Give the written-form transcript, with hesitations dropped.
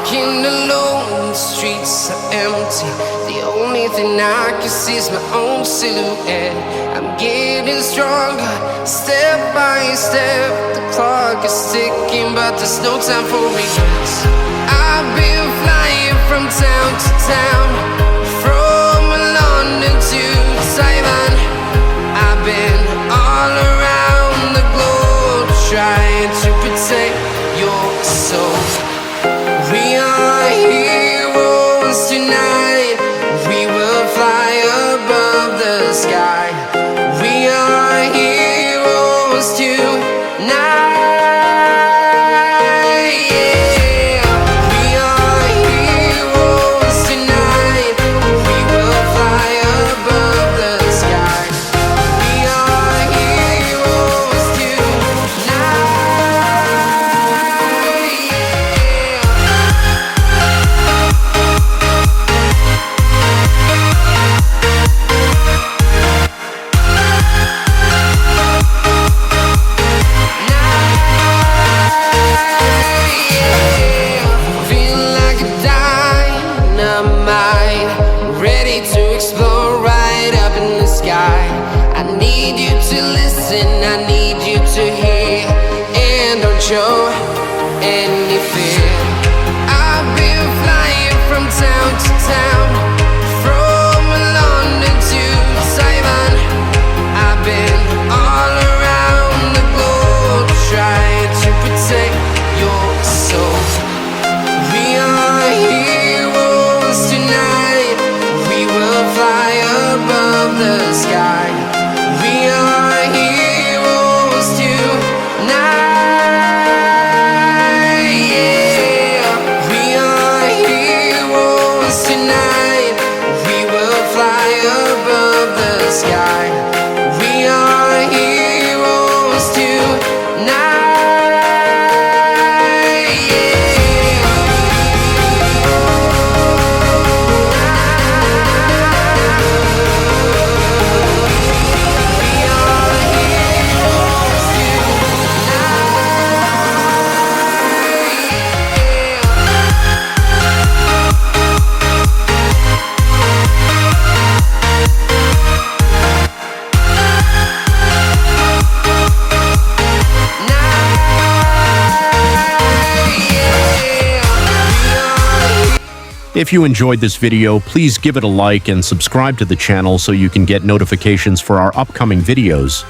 Walking alone, the streets are empty. The only thing I can see is my own silhouette. I'm getting stronger, step by step. The clock is ticking, but there's no time for regrets. I've been flying from town to town, from London to Taiwan. I've been all around the globe, trying to protect your soul. We are heroes tonight. We will fly above the sky. We are heroes tonight. Yeah. We are heroes tonight. We will fly above the sky. We are heroes tonight. Ready to explore right up in the sky. I need you to listen, I need you to hear, and don't show any fear. I've been flying from town to town, from London to Taiwan. I've been all around the globe, trying to protect your soul. We are heroes tonight. We will fly above the sky. We are heroes tonight. Yeah. We are heroes tonight. We will fly above the sky. We are heroes tonight. If you enjoyed this video, please give it a like and subscribe to the channel so you can get notifications for our upcoming videos.